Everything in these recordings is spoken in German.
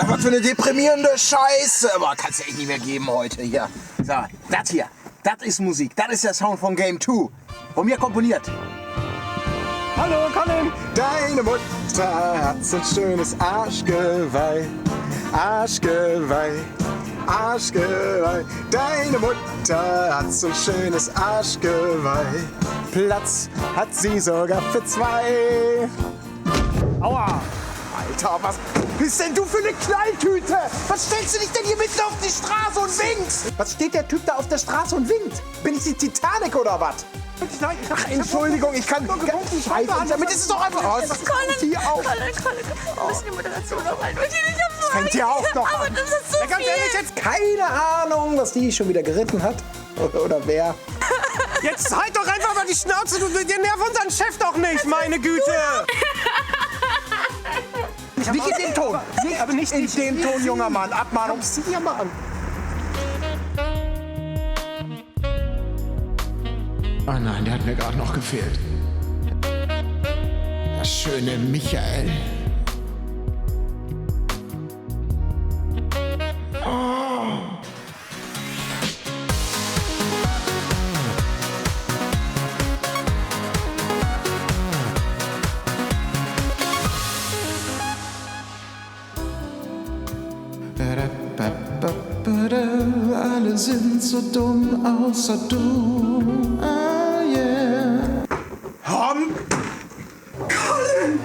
Was für eine deprimierende Scheiße. Aber kann's ja echt nicht mehr geben heute hier. So, das hier, das ist Musik. Das ist der Sound von Game 2. Von mir komponiert. Hallo, Colin. Deine Mutter hat so ein schönes Arschgeweih. Arschgeweih. Arschgeweih. Deine Mutter hat so ein schönes Arschgeweih. Platz hat sie sogar für 2. Aua. Alter, was bist denn du für eine Knalltüte? Was stellst du dich denn hier mitten auf die Straße und winkst? Was steht der Typ da auf der Straße und winkt? Bin ich die Titanic oder was? Ach, Entschuldigung, ich kann nicht weiter. Damit ist es doch einfach aus. Colin, wir müssen die Moderation noch mal durch. Ich hab so Fängt hier auch noch aber an. das ist so Ja, ganz viel. ehrlich, jetzt keine Ahnung, was die schon wieder geritten hat. Oder wer. Jetzt halt doch einfach mal die Schnauze, du nervt unseren Chef doch nicht, meine Güte. Nicht in den Ton. Aber nicht in den Ton, junger Mann. Abmahnung. Zieh dir mal an. Oh nein, der hat mir gerade noch gefehlt. Das schöne Michael. Alle sind so dumm, außer du. Ah, yeah. Colin,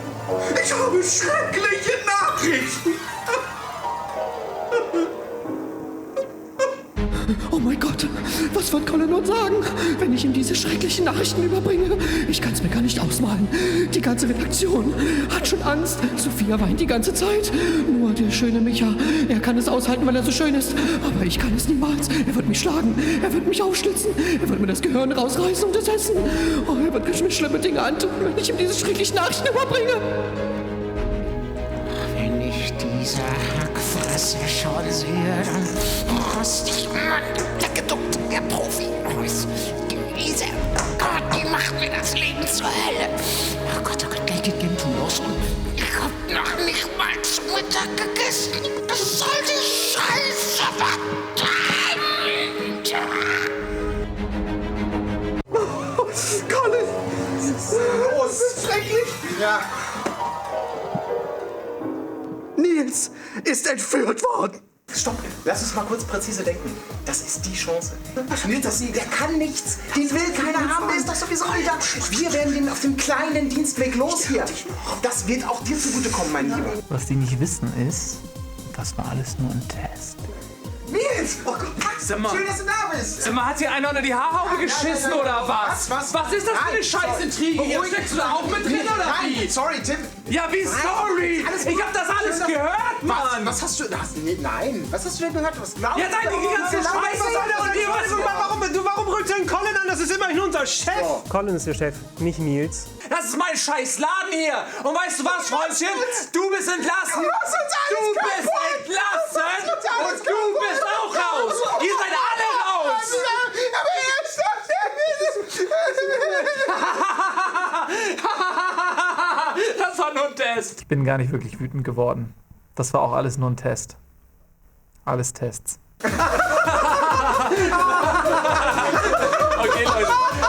ich habe schreckliche Nachrichten. Oh mein Gott, was wird Colin nun sagen, wenn ich ihm diese schrecklichen Nachrichten überbringe? Ich kann es mir gar nicht ausmalen. Die ganze Redaktion hat schon Angst. Sophia weint die ganze Zeit. Nur der schöne Micha, er kann es aushalten, weil er so schön ist. Aber ich kann es niemals. Er wird mich schlagen, er wird mich aufschlitzen, er wird mir das Gehirn rausreißen und es essen. Oh, er wird mir schlimme Dinge antun, wenn ich ihm diese schrecklichen Nachrichten überbringe. Wenn ich diese Hackfresse schon sehe, dann rost ich Mann, der geduckte, der Profi. Diese, Gott, die macht mir das Leben zur Hölle. Oh Gott, gleich geht Game 2 los und ich hab noch nicht mal zu Mittag gegessen. Das soll die Scheiße verdammt. Colin! Das ist schrecklich! Ja. Nils ist entführt worden! Stopp, lass uns mal kurz präzise denken. Das ist die Chance. Der kann nichts. Den will keiner haben. Der ist doch sowieso wieder. Wir werden den auf dem kleinen Dienstweg los hier. Das wird auch dir zugutekommen, mein Lieber. Was die nicht wissen ist, das war alles nur ein Test. Nils! Oh Gott, Sag mal. schön, dass du da bist. Sag mal, hat hier einer unter die Haarhaube geschissen oder was? Was ist das für eine Scheißintrige hier? Steckst du da auch mit drin oder wie? Nein, sorry, Tim. Ja, wie sorry? Ich hab das alles gehört, Mann! Was hast du... Nein, was hast du denn gehört? Was glaubst Ja, deine ganze Scheiße! Und ihr Warum rückt denn Colin an? Das ist immerhin unser Chef. Colin ist der Chef, nicht Nils. Das ist mein scheiß Laden hier! Und weißt du was, Freundchen? Du bist entlassen! Du bist entlassen! Und du bist auch raus! Ihr seid alle raus! Das war nur ein Test! Ich bin gar nicht wirklich wütend geworden. Das war auch alles nur ein Test. Alles Tests.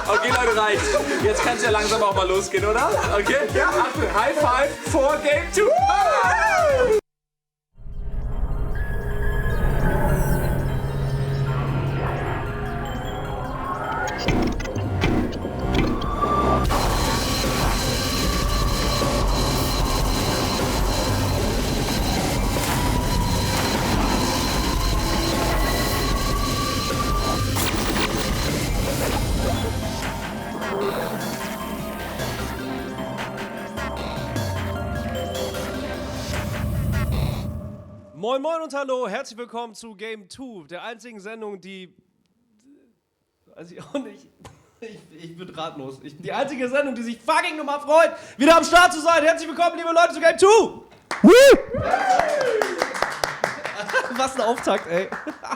Okay, Leute, reicht. Jetzt kann es ja langsam auch mal losgehen, oder? Okay? Ja. Achtung, High Five vor Game 2. Moin Moin und hallo, herzlich willkommen zu Game 2, der einzigen Sendung, die... Weiß ich auch nicht. Ich bin ratlos. Die einzige Sendung, die sich fucking nochmal freut, wieder am Start zu sein. Herzlich willkommen, liebe Leute, zu Game 2! Was ein Auftakt, ey.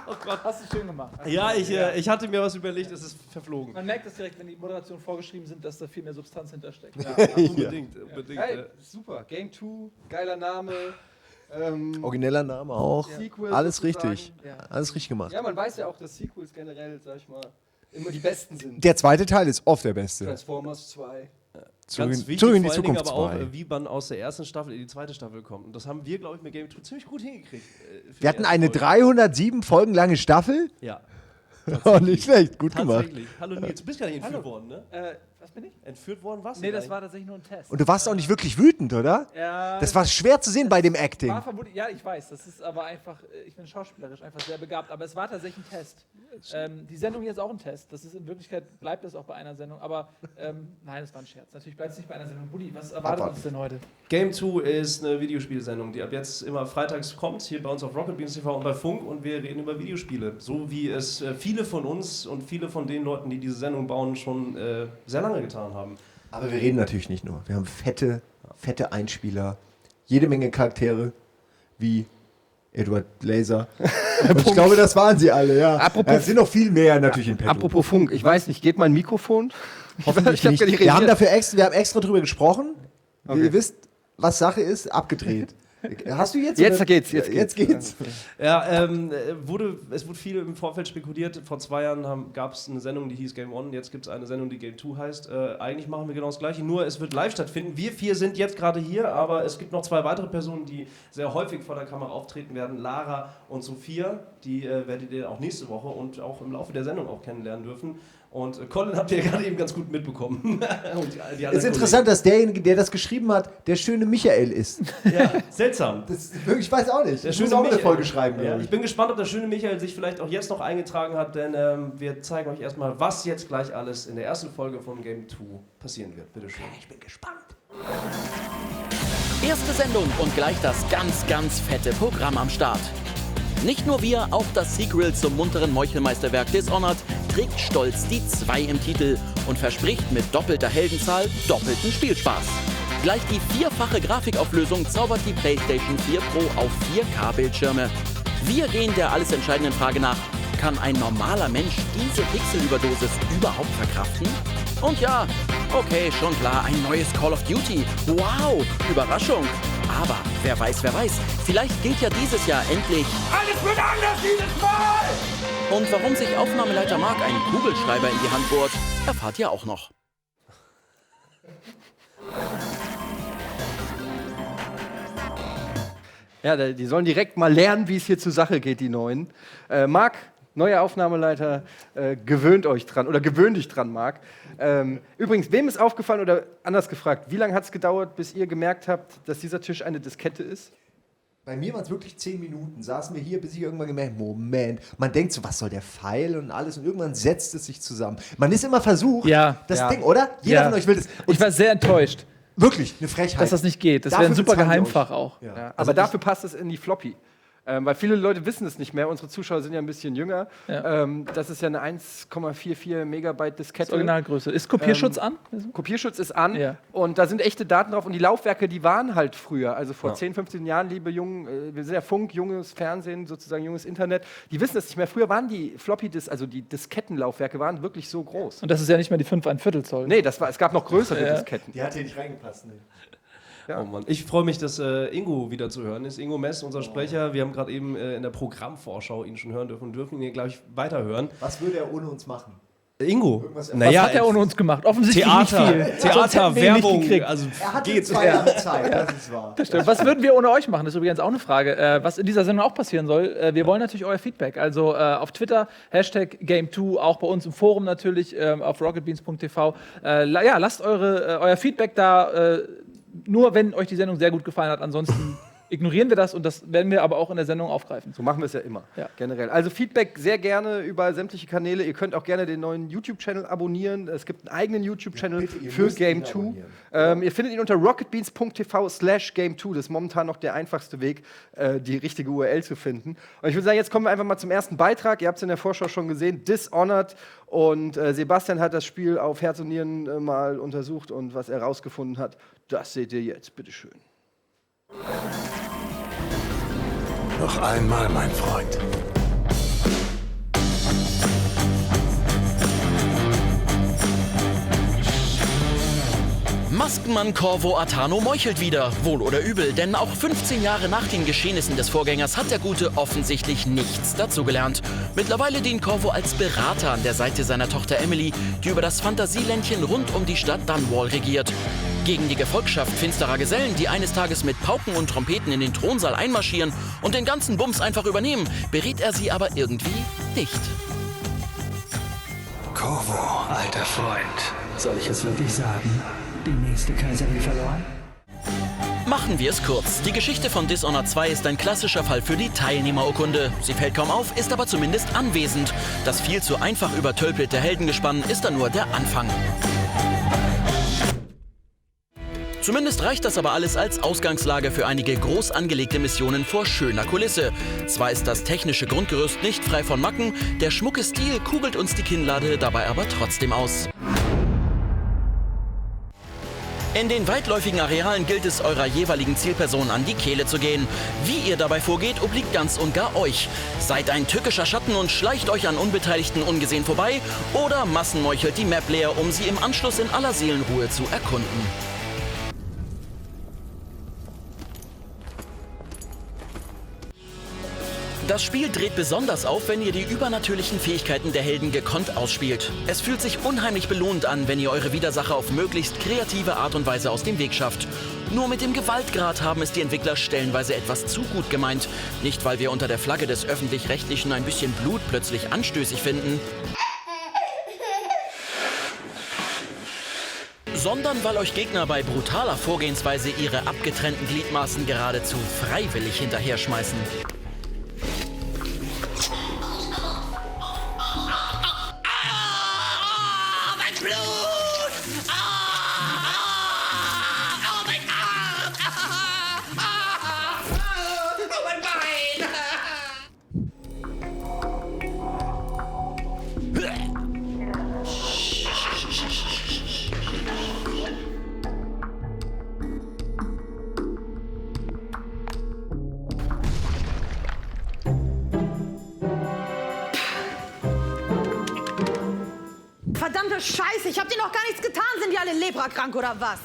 Oh Gott. Hast du schön gemacht. Ja, ich hatte mir was überlegt, es ist verflogen. Man merkt es direkt, wenn die Moderationen vorgeschrieben sind, dass da viel mehr Substanz hintersteckt. Ja, unbedingt. Hey, super. Game 2, geiler Name. Origineller Name auch. Sequel Alles sozusagen. richtig. Ja. Alles richtig gemacht. Ja, man weiß ja auch, dass Sequels generell, sag ich mal, immer die besten sind. Der zweite Teil ist oft der beste. Transformers 2. Zurück Ganz in wichtig, zurück in die vor allen Dingen Zukunft aber auch, 2. wie man aus der ersten Staffel in die zweite Staffel kommt. Und das haben wir, glaube ich, mit Game 2 ziemlich gut hingekriegt. Für Wir die hatten erste eine Folge. 307 Folgen lange Staffel. Ja, Oh, nicht schlecht, gut gemacht. tatsächlich. Hallo Nils, du bist gar nicht entführt worden, ne? Was bin ich? Entführt worden warst du Nee, gar das nicht. war tatsächlich nur ein Test. Und du warst auch nicht wirklich wütend, oder? Ja, Das war schwer zu sehen bei dem Acting. war vermutlich, ja, ich weiß, das ist aber einfach, ich bin schauspielerisch einfach sehr begabt, aber es war tatsächlich ein Test. Die Sendung hier ist auch ein Test. Das ist in Wirklichkeit, bleibt das auch bei einer Sendung, aber nein, das war ein Scherz. Natürlich bleibt es nicht bei einer Sendung. Buddy, was erwartet uns denn heute? Game 2 ist eine Videospielsendung, die ab jetzt immer freitags kommt, hier bei uns auf Rocket Beans TV und bei Funk, und wir reden über Videospiele. So wie es viele von uns und viele von den Leuten, die diese Sendung bauen, schon sehr lange getan haben. Aber wir reden natürlich nicht nur. Wir haben fette Einspieler, jede Menge Charaktere, wie Edward Laser. Und ich glaube, das waren sie alle, ja. Es sind noch viel mehr natürlich in petto. Apropos Funk, ich weiß nicht, geht mein Mikrofon? Hoffentlich hab nicht. gar nicht Wir haben reagiert. wir haben extra drüber gesprochen. Okay. Ihr wisst, was Sache ist, abgedreht. Hast du jetzt? Jetzt oder? geht's. Jetzt geht's. Ja, es wurde viel im Vorfeld spekuliert. Vor 2 Jahren gab es eine Sendung, die hieß Game 1. Jetzt gibt es eine Sendung, die Game 2 heißt. Eigentlich machen wir genau das Gleiche, nur es wird live stattfinden. Wir 4 sind jetzt gerade hier, aber es gibt noch 2 weitere Personen, die sehr häufig vor der Kamera auftreten werden. Lara und Sophia, die werdet ihr auch nächste Woche und auch im Laufe der Sendung auch kennenlernen dürfen. Und Colin habt ihr gerade eben ganz gut mitbekommen. Und die Es ist interessant, dass derjenige, der das geschrieben hat, der schöne Michael ist. Ja, seltsam. Ich weiß auch nicht. Der Ich muss schöne auch eine Michael. Folge schreiben. Ja, glaub ich bin gespannt, ob der schöne Michael sich vielleicht auch jetzt noch eingetragen hat, denn wir zeigen euch erstmal, was jetzt gleich alles in der ersten Folge von Game 2 passieren wird. Bitte schön. Ich bin gespannt. Erste Sendung und gleich das ganz fette Programm am Start. Nicht nur wir, auch das Sequel zum munteren Meuchelmeisterwerk Dishonored trägt stolz die 2 im Titel und verspricht mit doppelter Heldenzahl doppelten Spielspaß. Gleich die 4-fache Grafikauflösung zaubert die PlayStation 4 Pro auf 4K-Bildschirme. Wir gehen der alles entscheidenden Frage nach: Kann ein normaler Mensch diese Pixelüberdosis überhaupt verkraften? Und ja, okay, schon klar, ein neues Call of Duty. Wow, Überraschung. Aber wer weiß, vielleicht gilt ja dieses Jahr endlich: Alles wird anders dieses Mal! Und warum sich Aufnahmeleiter Mark einen Kugelschreiber in die Hand bohrt, erfahrt ihr auch noch. Ja, die sollen direkt mal lernen, wie es hier zur Sache geht, die Neuen. Marc, neuer Aufnahmeleiter, gewöhnt euch dran, oder gewöhn dich dran, Marc. Übrigens, wem ist aufgefallen, oder anders gefragt, wie lange hat es gedauert, bis ihr gemerkt habt, dass dieser Tisch eine Diskette ist? Bei mir waren es wirklich 10 Minuten. Saßen wir hier, bis ich irgendwann gemerkt habe, Moment. Man denkt so, was soll der Pfeil und alles, und irgendwann setzt es sich zusammen. Man ist immer versucht, das Ding, oder? Jeder von euch will das. Und ich war sehr enttäuscht. Wirklich, eine Frechheit. Dass das nicht geht. Das wäre ein super Geheimfach auch. Ja. Also Aber dafür passt es in die Floppy. Weil viele Leute wissen es nicht mehr. Unsere Zuschauer sind ja ein bisschen jünger. Ja. Das ist ja eine 1,44 Megabyte Diskette. Das ist Originalgröße. Ist Kopierschutz an? Kopierschutz ist an. Ja. Und da sind echte Daten drauf. Und die Laufwerke, die waren halt früher. Also vor 10, 15 Jahren, liebe Jungen, wir sind ja Funk, junges Fernsehen, sozusagen junges Internet. Die wissen das nicht mehr. Früher waren die also die Diskettenlaufwerke waren wirklich so groß. Und das ist ja nicht mehr die 5,25 Zoll. Nee, es gab noch größere Disketten. Die hat hier nicht reingepasst. Ne? Ja. Oh Mann. Ich freue mich, dass Ingo wieder zu hören ist. Ingo Mess, unser Sprecher. Wir haben gerade eben in der Programmvorschau ihn schon hören dürfen ihn gleich weiterhören. Was würde er ohne uns machen? Ingo? Was hat er ohne uns gemacht? Offensichtlich Theater, nicht viel. Theater, Werbung. Also Er hatte geht's. 2 Jahre Zeit, das ist wahr. Das stimmt. Was würden wir ohne euch machen? Das ist übrigens auch eine Frage. Was in dieser Sendung auch passieren soll. Wir wollen natürlich euer Feedback. Also auf Twitter, #Game2, auch bei uns im Forum natürlich, auf rocketbeans.tv. Lasst euer Feedback da. Nur wenn euch die Sendung sehr gut gefallen hat. Ansonsten ignorieren wir das, und das werden wir aber auch in der Sendung aufgreifen. So machen wir es ja immer, Ja. generell. Also Feedback sehr gerne über sämtliche Kanäle. Ihr könnt auch gerne den neuen YouTube-Channel abonnieren. Es gibt einen eigenen YouTube-Channel für Game 2. Ihr findet ihn unter rocketbeans.tv/Game2. Das ist momentan noch der einfachste Weg, die richtige URL zu finden. Und ich würde sagen, jetzt kommen wir einfach mal zum ersten Beitrag. Ihr habt es in der Vorschau schon gesehen, Dishonored. Und Sebastian hat das Spiel auf Herz und Nieren mal untersucht, und was er rausgefunden hat, das seht ihr jetzt. Bitteschön. Noch einmal, mein Freund. Maskenmann Corvo Attano meuchelt wieder, wohl oder übel, denn auch 15 Jahre nach den Geschehnissen des Vorgängers hat der Gute offensichtlich nichts dazugelernt. Mittlerweile dient Corvo als Berater an der Seite seiner Tochter Emily, die über das Fantasieländchen rund um die Stadt Dunwall regiert. Gegen die Gefolgschaft finsterer Gesellen, die eines Tages mit Pauken und Trompeten in den Thronsaal einmarschieren und den ganzen Bums einfach übernehmen, berät er sie aber irgendwie nicht. Corvo, alter Freund. Soll ich es wirklich sagen? Die nächste Kaiserin verloren? Machen wir es kurz. Die Geschichte von Dishonored 2 ist ein klassischer Fall für die Teilnehmerurkunde. Sie fällt kaum auf, ist aber zumindest anwesend. Das viel zu einfach übertölpelte Heldengespann ist dann nur der Anfang. Zumindest reicht das aber alles als Ausgangslage für einige groß angelegte Missionen vor schöner Kulisse. Zwar ist das technische Grundgerüst nicht frei von Macken, der schmucke Stil kugelt uns die Kinnlade dabei aber trotzdem aus. In den weitläufigen Arealen gilt es, eurer jeweiligen Zielperson an die Kehle zu gehen. Wie ihr dabei vorgeht, obliegt ganz und gar euch. Seid ein tückischer Schatten und schleicht euch an Unbeteiligten ungesehen vorbei oder massenmeuchelt die Map leer, um sie im Anschluss in aller Seelenruhe zu erkunden. Das Spiel dreht besonders auf, wenn ihr die übernatürlichen Fähigkeiten der Helden gekonnt ausspielt. Es fühlt sich unheimlich belohnt an, wenn ihr eure Widersacher auf möglichst kreative Art und Weise aus dem Weg schafft. Nur mit dem Gewaltgrad haben es die Entwickler stellenweise etwas zu gut gemeint. Nicht, weil wir unter der Flagge des Öffentlich-Rechtlichen ein bisschen Blut plötzlich anstößig finden, sondern weil euch Gegner bei brutaler Vorgehensweise ihre abgetrennten Gliedmaßen geradezu freiwillig hinterher schmeißen. Verdammte Scheiße, ich hab dir noch gar nichts getan. Sind die alle leprakrank oder was?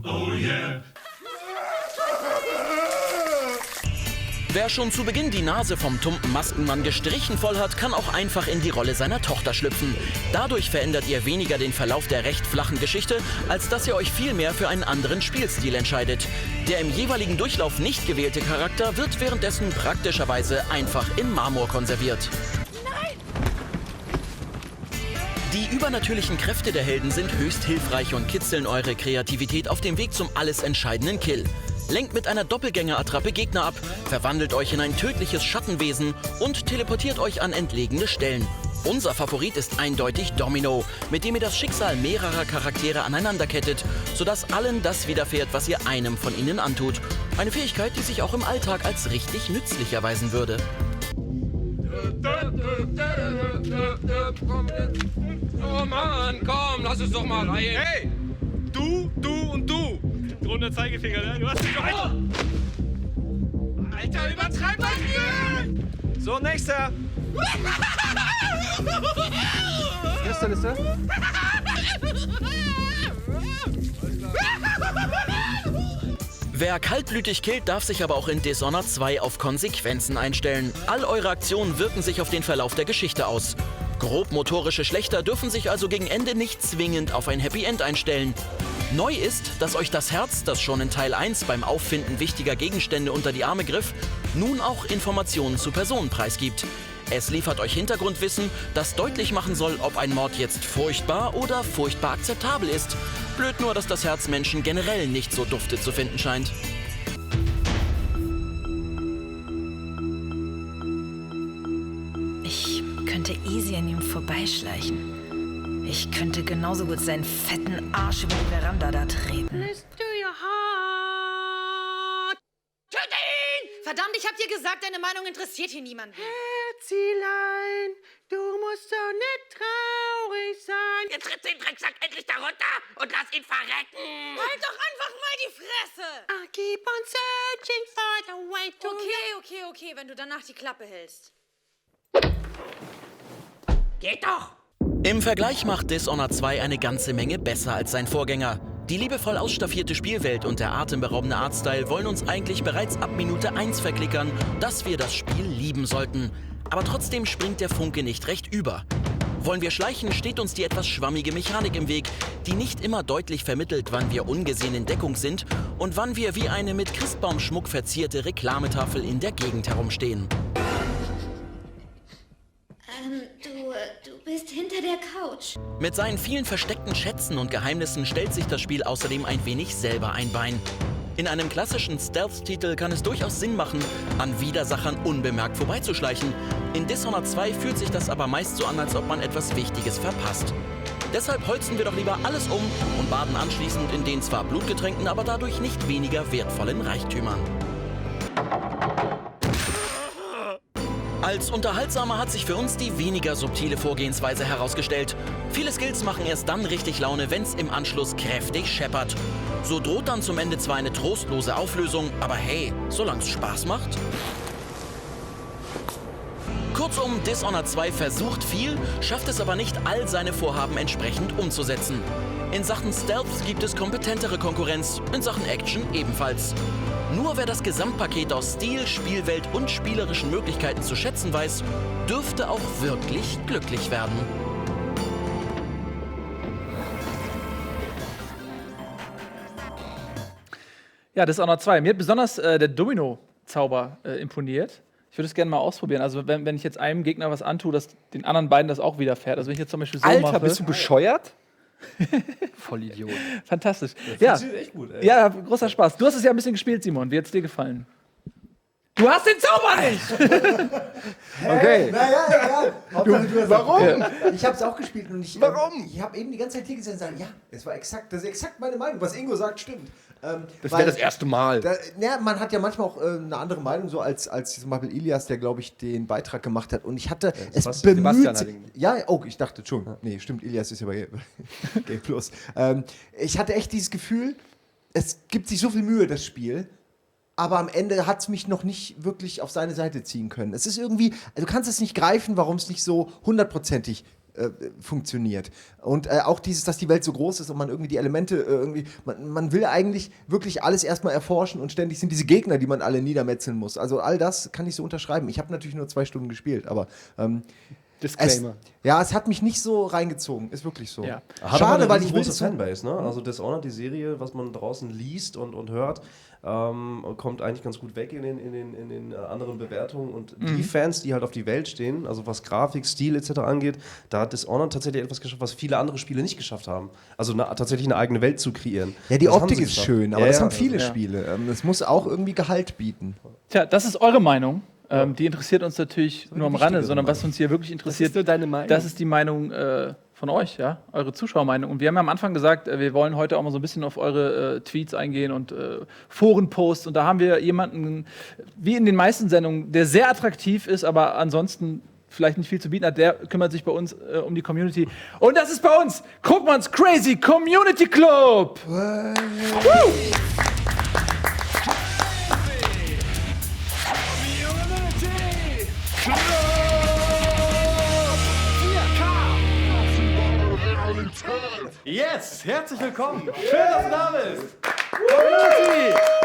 Oh yeah. Wer schon zu Beginn die Nase vom tumpen Maskenmann gestrichen voll hat, kann auch einfach in die Rolle seiner Tochter schlüpfen. Dadurch verändert ihr weniger den Verlauf der recht flachen Geschichte, als dass ihr euch viel mehr für einen anderen Spielstil entscheidet. Der im jeweiligen Durchlauf nicht gewählte Charakter wird währenddessen praktischerweise einfach in Marmor konserviert. Die übernatürlichen Kräfte der Helden sind höchst hilfreich und kitzeln eure Kreativität auf dem Weg zum alles entscheidenden Kill. Lenkt mit einer Doppelgänger-Attrappe Gegner ab, verwandelt euch in ein tödliches Schattenwesen und teleportiert euch an entlegene Stellen. Unser Favorit ist eindeutig Domino, mit dem ihr das Schicksal mehrerer Charaktere aneinanderkettet, sodass allen das widerfährt, was ihr einem von ihnen antut. Eine Fähigkeit, die sich auch im Alltag als richtig nützlich erweisen würde. Oh Mann, komm, lass es doch mal rein. Hey, du und du. Runder Zeigefinger, ne? Du hast dich doch... Alter, übertreib mal viel! So, nächster. Liste. Wer kaltblütig killt, darf sich aber auch in Dishonored 2 auf Konsequenzen einstellen. All eure Aktionen wirken sich auf den Verlauf der Geschichte aus. Grobmotorische Schlechter dürfen sich also gegen Ende nicht zwingend auf ein Happy End einstellen. Neu ist, dass euch das Herz, das schon in Teil 1 beim Auffinden wichtiger Gegenstände unter die Arme griff, nun auch Informationen zu Personen preisgibt. Es liefert euch Hintergrundwissen, das deutlich machen soll, ob ein Mord jetzt furchtbar oder furchtbar akzeptabel ist. Blöd nur, dass das Herz Menschen generell nicht so dufte zu finden scheint. Ich könnte easy an ihm vorbeischleichen. Ich könnte genauso gut seinen fetten Arsch über die Veranda da treten. Listen to your heart. Töte ihn! Verdammt, ich hab dir gesagt, deine Meinung interessiert hier niemanden. Herzilein, du musst so nicht traurig sein. Jetzt tritt den Drecksack endlich da runter und lass ihn verrecken. Halt doch einfach mal die Fresse! I keep on searching for the way to Okay, wenn du danach die Klappe hältst. Geht doch! Im Vergleich macht Dishonored 2 eine ganze Menge besser als sein Vorgänger. Die liebevoll ausstaffierte Spielwelt und der atemberaubende Artstyle wollen uns eigentlich bereits ab Minute 1 verklickern, dass wir das Spiel lieben sollten. Aber trotzdem springt der Funke nicht recht über. Wollen wir schleichen, steht uns die etwas schwammige Mechanik im Weg, die nicht immer deutlich vermittelt, wann wir ungesehen in Deckung sind und wann wir wie eine mit Christbaumschmuck verzierte Reklametafel in der Gegend herumstehen. Du bist hinter der Couch. Mit seinen vielen versteckten Schätzen und Geheimnissen stellt sich das Spiel außerdem ein wenig selber ein Bein. In einem klassischen Stealth-Titel kann es durchaus Sinn machen, an Widersachern unbemerkt vorbeizuschleichen. In Dishonored 2 fühlt sich das aber meist so an, als ob man etwas Wichtiges verpasst. Deshalb holzen wir doch lieber alles um und baden anschließend in den zwar blutgetränkten, aber dadurch nicht weniger wertvollen Reichtümern. Als unterhaltsamer hat sich für uns die weniger subtile Vorgehensweise herausgestellt. Viele Skills machen erst dann richtig Laune, wenn's im Anschluss kräftig scheppert. So droht dann zum Ende zwar eine trostlose Auflösung, aber hey, solang's Spaß macht. Kurzum, Dishonored 2 versucht viel, schafft es aber nicht, all seine Vorhaben entsprechend umzusetzen. In Sachen Stealth gibt es kompetentere Konkurrenz, in Sachen Action ebenfalls. Nur wer das Gesamtpaket aus Stil, Spielwelt und spielerischen Möglichkeiten zu schätzen weiß, dürfte auch wirklich glücklich werden. Ja, Dishonored 2. Mir hat besonders der Domino-Zauber imponiert. Ich würde es gerne mal ausprobieren. Also wenn ich jetzt einem Gegner was antue, dass den anderen beiden das auch widerfährt. Also wenn ich jetzt zum Beispiel so mache. Alter, bist du bescheuert? Vollidiot. Fantastisch. Ja, funktioniert echt gut, ey. Ja, großer Spaß. Du hast es ja ein bisschen gespielt, Simon. Wie hat es dir gefallen? Du hast den Zauber nicht! Okay. Naja, egal. Warum? Ja. Ich habe es auch gespielt und ich habe eben die ganze Zeit hier gesessen und gesagt, ja, das ist exakt meine Meinung. Was Ingo sagt, stimmt. Das wäre das erste Mal. Man hat ja manchmal auch eine andere Meinung, so als zum Beispiel Ilias, der, glaube ich, den Beitrag gemacht hat. Und ich hatte es bemüht. Ich dachte schon. Nee, stimmt, Ilias ist ja bei Game Plus. Ich hatte echt dieses Gefühl, es gibt sich so viel Mühe, das Spiel. Aber am Ende hat es mich noch nicht wirklich auf seine Seite ziehen können. Es ist irgendwie, du kannst es nicht greifen, warum es nicht so 100%ig funktioniert. Und auch dieses, dass die Welt so groß ist und man irgendwie die Elemente man will eigentlich wirklich alles erstmal erforschen und ständig sind diese Gegner, die man alle niedermetzeln muss. Also all das kann ich so unterschreiben. Ich habe natürlich nur 2 Stunden gespielt, aber Disclaimer. Es hat mich nicht so reingezogen, ist wirklich so. Ja. Schade, weil ich große Fanbase, ne? Also Dishonored, die Serie, was man draußen liest und hört, kommt eigentlich ganz gut weg in den anderen Bewertungen. Und die Fans, die halt auf die Welt stehen, also was Grafik, Stil etc. angeht, da hat Dishonored tatsächlich etwas geschafft, was viele andere Spiele nicht geschafft haben. Also tatsächlich eine eigene Welt zu kreieren. Ja, die das Optik ist schön, aber das haben viele Spiele. Es muss auch irgendwie Gehalt bieten. Tja, das ist eure Meinung. Die interessiert uns natürlich nur am Rande, sondern was uns hier wirklich interessiert, das ist die Meinung von euch, ja, eure Zuschauermeinung. Und wir haben ja am Anfang gesagt, wir wollen heute auch mal so ein bisschen auf eure Tweets eingehen und Forenposts. Und da haben wir jemanden, wie in den meisten Sendungen, der sehr attraktiv ist, aber ansonsten vielleicht nicht viel zu bieten hat. Der kümmert sich bei uns um die Community. Und das ist bei uns Krugmanns Crazy Community Club. Yes, herzlich willkommen. Schön, dass du da bist.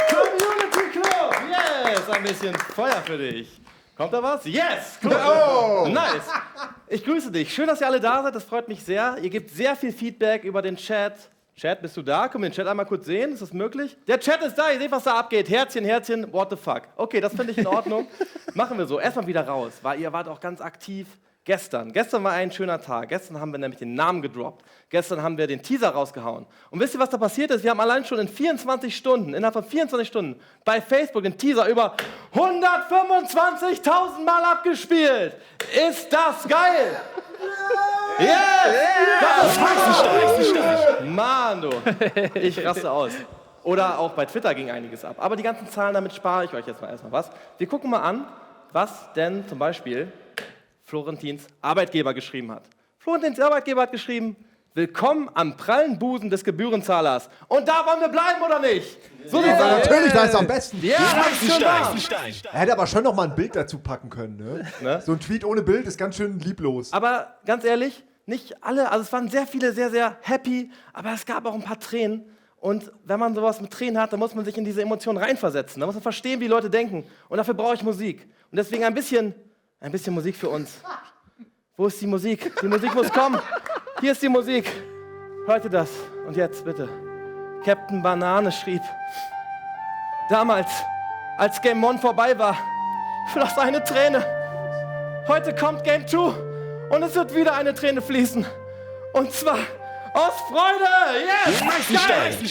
Community Club. Yes, ein bisschen Feuer für dich. Kommt da was? Yes, cool. Oh. Nice. Ich grüße dich. Schön, dass ihr alle da seid. Das freut mich sehr. Ihr gebt sehr viel Feedback über den Chat. Chat, bist du da? Können wir den Chat einmal kurz sehen? Ist das möglich? Der Chat ist da. Ihr seht, was da abgeht. Herzchen, Herzchen. What the fuck? Okay, das finde ich in Ordnung. Machen wir so. Erstmal wieder raus, weil ihr wart auch ganz aktiv. Gestern war ein schöner Tag. Gestern haben wir nämlich den Namen gedroppt. Gestern haben wir den Teaser rausgehauen. Und wisst ihr, was da passiert ist? Wir haben allein schon innerhalb von 24 Stunden bei Facebook den Teaser über 125.000 Mal abgespielt. Ist das geil? Yes! Das ist stark. Mann, du. Ich raste aus. Oder auch bei Twitter ging einiges ab. Aber die ganzen Zahlen, damit spare ich euch jetzt mal erstmal was. Wir gucken mal an, was denn zum Beispiel Florentins Arbeitgeber geschrieben hat. Florentins Arbeitgeber hat geschrieben, Willkommen am prallen Busen des Gebührenzahlers. Und da wollen wir bleiben, oder nicht? So sieht's Ja, aus. natürlich, da ist am besten. Ja, das ist schon wahr. Er hätte aber schon noch mal ein Bild dazu packen können. Ne? So ein Tweet ohne Bild ist ganz schön lieblos. Aber ganz ehrlich, nicht alle, also es waren sehr viele sehr, sehr happy, aber es gab auch ein paar Tränen. Und wenn man sowas mit Tränen hat, dann muss man sich in diese Emotionen reinversetzen. Da muss man verstehen, wie die Leute denken. Und dafür brauche ich Musik. Und deswegen ein bisschen Musik für uns. Wo ist die Musik? Die Musik muss kommen. Hier ist die Musik. Hört ihr das? Und jetzt bitte. Captain Banane schrieb: Damals, als Game 1 vorbei war, floss eine Träne. Heute kommt Game 2 und es wird wieder eine Träne fließen. Und zwar aus Freude! Yes!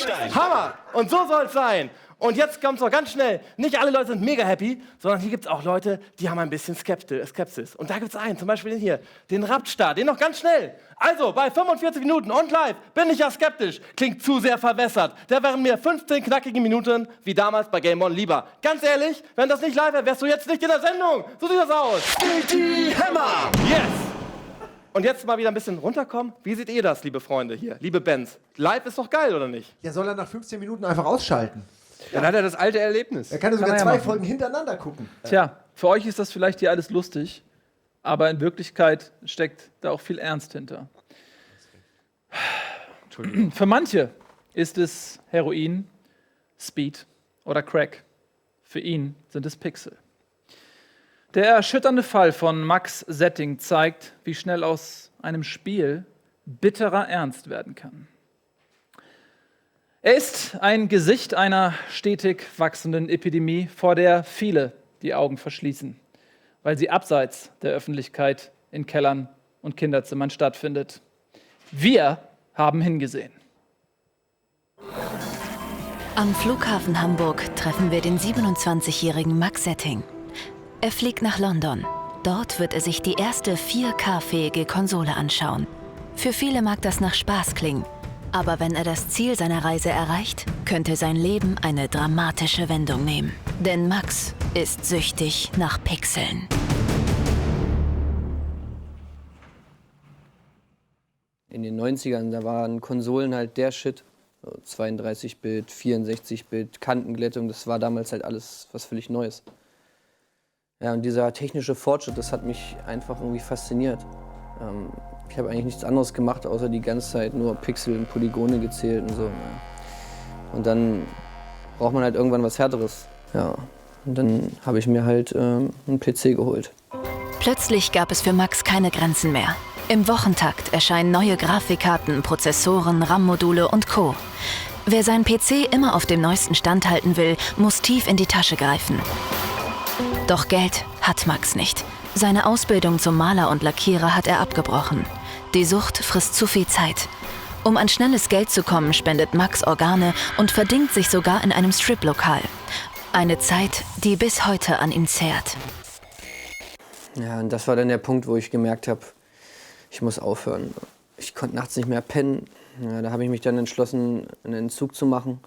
Geil! Hammer! Und so soll es sein. Und jetzt kommt es noch ganz schnell. Nicht alle Leute sind mega happy, sondern hier gibt es auch Leute, die haben ein bisschen Skepsis. Und da gibt es einen, zum Beispiel den hier, den Rapstar, den noch ganz schnell. Also, bei 45 Minuten und live bin ich ja skeptisch. Klingt zu sehr verwässert. Da wären mir 15 knackige Minuten, wie damals bei Game On, lieber. Ganz ehrlich, wenn das nicht live wäre, wärst du jetzt nicht in der Sendung. So sieht das aus. Die Hammer! Yes! Und jetzt mal wieder ein bisschen runterkommen. Wie seht ihr das, liebe Freunde hier, liebe Bands? Live ist doch geil, oder nicht? Ja, soll er nach 15 Minuten einfach ausschalten? Dann hat er das alte Erlebnis. Er kann sogar 2 Folgen hintereinander gucken. Tja, für euch ist das vielleicht hier alles lustig, aber in Wirklichkeit steckt da auch viel Ernst hinter. Für manche ist es Heroin, Speed oder Crack. Für ihn sind es Pixel. Der erschütternde Fall von Max Setting zeigt, wie schnell aus einem Spiel bitterer Ernst werden kann. Er ist ein Gesicht einer stetig wachsenden Epidemie, vor der viele die Augen verschließen, weil sie abseits der Öffentlichkeit in Kellern und Kinderzimmern stattfindet. Wir haben hingesehen. Am Flughafen Hamburg treffen wir den 27-jährigen Max Setting. Er fliegt nach London. Dort wird er sich die erste 4K-fähige Konsole anschauen. Für viele mag das nach Spaß klingen. Aber wenn er das Ziel seiner Reise erreicht, könnte sein Leben eine dramatische Wendung nehmen. Denn Max ist süchtig nach Pixeln. In den 90ern, da waren Konsolen halt der Shit. 32-Bit, 64-Bit, Kantenglättung, das war damals halt alles was völlig Neues. Ja, und dieser technische Fortschritt, das hat mich einfach irgendwie fasziniert. Ich habe eigentlich nichts anderes gemacht, außer die ganze Zeit nur Pixel und Polygone gezählt und so. Und dann braucht man halt irgendwann was Härteres. Ja, und dann habe ich mir halt einen PC geholt. Plötzlich gab es für Max keine Grenzen mehr. Im Wochentakt erscheinen neue Grafikkarten, Prozessoren, RAM-Module und Co. Wer seinen PC immer auf dem neuesten Stand halten will, muss tief in die Tasche greifen. Doch Geld hat Max nicht. Seine Ausbildung zum Maler und Lackierer hat er abgebrochen. Die Sucht frisst zu viel Zeit. Um an schnelles Geld zu kommen, spendet Max Organe und verdingt sich sogar in einem Striplokal. Eine Zeit, die bis heute an ihm zehrt. Ja, und das war dann der Punkt, wo ich gemerkt habe, ich muss aufhören. Ich konnte nachts nicht mehr pennen. Ja, da habe ich mich dann entschlossen, einen Entzug zu machen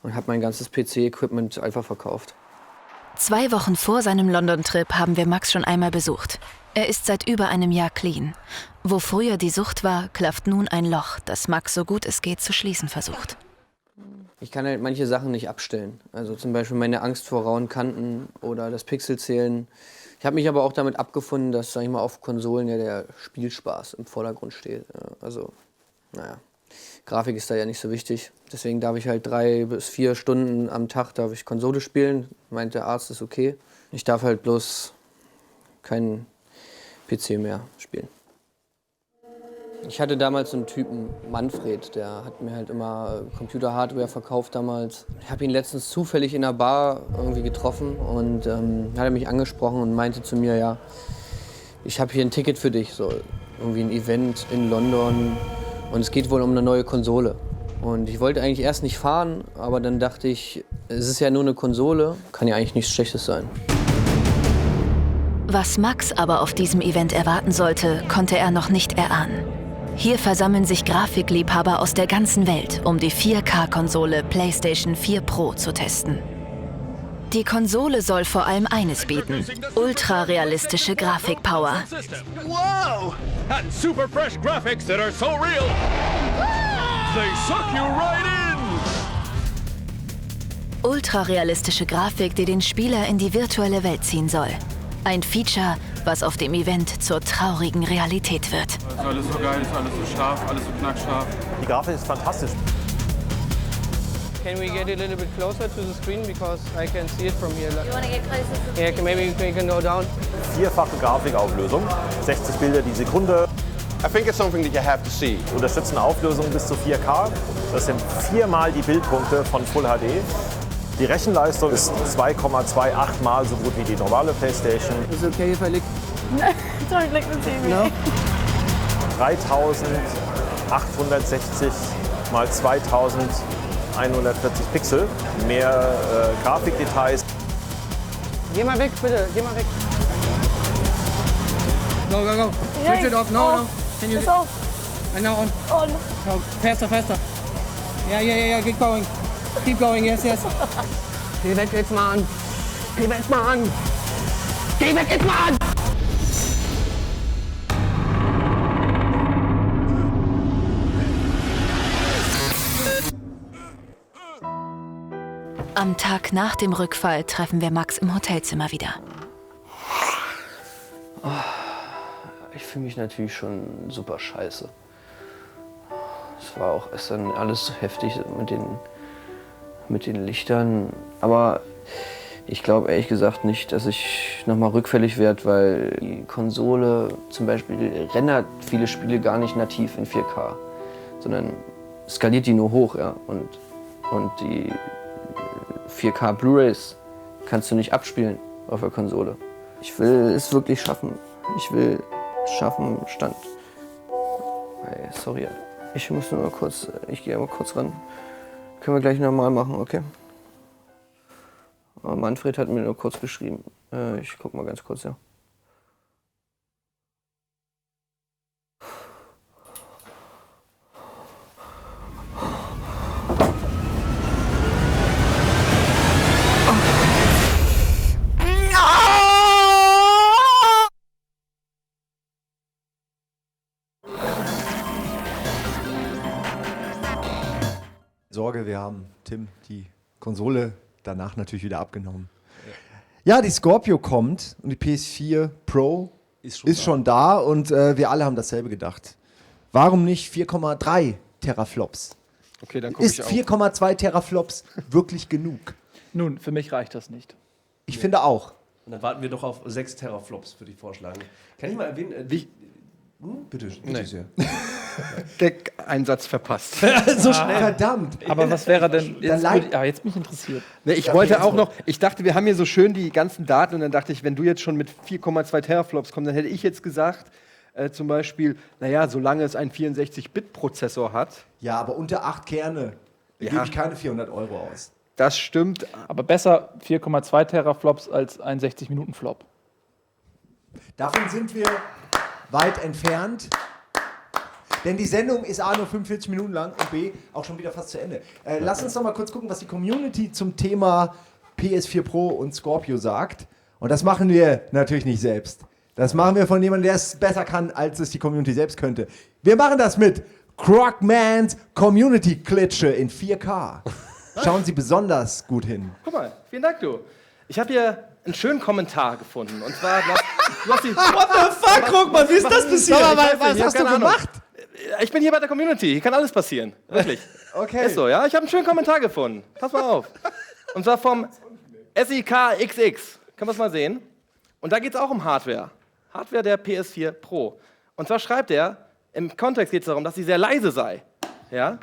und habe mein ganzes PC-Equipment einfach verkauft. 2 Wochen vor seinem London-Trip haben wir Max schon einmal besucht. Er ist seit über einem Jahr clean. Wo früher die Sucht war, klafft nun ein Loch, das Max so gut es geht zu schließen versucht. Ich kann halt manche Sachen nicht abstellen. Also zum Beispiel meine Angst vor rauen Kanten oder das Pixelzählen. Ich habe mich aber auch damit abgefunden, dass, sag ich mal, auf Konsolen ja der Spielspaß im Vordergrund steht. Also, naja, Grafik ist da ja nicht so wichtig. Deswegen darf ich halt 3 bis 4 Stunden am Tag darf ich Konsole spielen. Meint der Arzt, ist okay. Ich darf halt bloß keinen PC mehr spielen. Ich hatte damals einen Typen, Manfred, der hat mir halt immer Computer-Hardware verkauft damals. Ich habe ihn letztens zufällig in einer Bar irgendwie getroffen und hat er mich angesprochen und meinte zu mir, ja, ich habe hier ein Ticket für dich, so irgendwie ein Event in London und es geht wohl um eine neue Konsole. Und ich wollte eigentlich erst nicht fahren, aber dann dachte ich, es ist ja nur eine Konsole, kann ja eigentlich nichts Schlechtes sein. Was Max aber auf diesem Event erwarten sollte, konnte er noch nicht erahnen. Hier versammeln sich Grafikliebhaber aus der ganzen Welt, um die 4K-Konsole PlayStation 4 Pro zu testen. Die Konsole soll vor allem eines bieten: ultrarealistische Grafikpower. Wow! And super fresh graphics that are so real. They suck you right in. Ultrarealistische Grafik, die den Spieler in die virtuelle Welt ziehen soll. Ein Feature, was auf dem Event zur traurigen Realität wird. Ist alles so geil, ist alles so scharf, alles so knackscharf. Die Grafik ist fantastisch. Can we get a little bit closer to the screen because I can see it from here? You want to get closer to the Yeah, maybe we can go down. 4-fache Grafikauflösung, 60 Bilder die Sekunde. I think it's something that you have to see. Unterstützen Auflösungen bis zu 4K. Das sind 4-mal die Bildpunkte von Full HD. Die Rechenleistung ist 2,28 Mal so gut wie die normale PlayStation. Is it okay if I lick? No, don't lick the TV. No? 3860 mal 2140 Pixel. Mehr Grafikdetails. Geh mal weg, bitte. Geh mal weg. Go, go, go. Switch it off. No, no. Can you? It's off. And now on. On. No, faster, faster. Yeah. Keep going. Keep going. Yes. Geh weg jetzt mal an. Geh weg mal an. Geh weg jetzt mal an. Am Tag nach dem Rückfall treffen wir Max im Hotelzimmer wieder. Ich fühle mich natürlich schon super scheiße. Es war auch erst dann alles so heftig mit den Lichtern. Aber ich glaube ehrlich gesagt nicht, dass ich nochmal rückfällig werde, weil die Konsole zum Beispiel rendert viele Spiele gar nicht nativ in 4K, sondern skaliert die nur hoch. Ja? Und die 4K Blu-rays kannst du nicht abspielen auf der Konsole. Ich will es wirklich schaffen. Ich will schaffen, Stand. Hey, sorry, ich muss nur mal kurz, ich gehe mal kurz ran. Können wir gleich nochmal machen, okay? Oh, Manfred hat mir nur kurz geschrieben. Ich guck mal ganz kurz, ja. Sorge, wir haben Tim die Konsole danach natürlich wieder abgenommen. Ja, die Scorpio kommt und die PS4 Pro ist schon da und wir alle haben dasselbe gedacht. Warum nicht 4,3 Teraflops? Okay, dann guck ist 4,2 Teraflops wirklich genug? Nun, für mich reicht das nicht. Ich finde auch. Und dann warten wir doch auf 6 Teraflops, würde ich vorschlagen. Kann ich mal erwähnen? Bitte sehr. Gag-Einsatz verpasst. So schnell. Verdammt. Aber was wäre denn, jetzt bin ich interessiert. Ne, ich wollte auch noch, ich dachte, wir haben hier so schön die ganzen Daten und dann dachte ich, wenn du jetzt schon mit 4,2 Teraflops kommst, dann hätte ich jetzt gesagt, zum Beispiel, naja, solange es einen 64-Bit-Prozessor hat. Ja, aber unter 8 Kerne gebe ich keine 400 € aus. Das stimmt. Aber besser 4,2 Teraflops als ein 60-Minuten-Flop. Davon sind wir weit entfernt. Denn die Sendung ist A nur 45 Minuten lang und B auch schon wieder fast zu Ende. Lass uns noch mal kurz gucken, was die Community zum Thema PS4 Pro und Scorpio sagt. Und das machen wir natürlich nicht selbst. Das machen wir von jemandem, der es besser kann, als es die Community selbst könnte. Wir machen das mit Crocmans Community-Klitsche in 4K. Schauen Sie besonders gut hin. Guck mal, vielen Dank, du. Ich habe hier einen schöenen Kommentar gefunden. Und zwar, du hast die What the fuck, Krugmann, wie ist das passiert? Was hast du gemacht? Ich bin hier bei der Community, hier kann alles passieren. Wirklich. Okay. Ist so, ja? Ich habe einen schönen Kommentar gefunden. Pass mal auf. Und zwar vom SIKXX. Können wir es mal sehen? Und da geht es auch um Hardware. Hardware der PS4 Pro. Und zwar schreibt er, im Kontext geht es darum, dass sie sehr leise sei. Ja?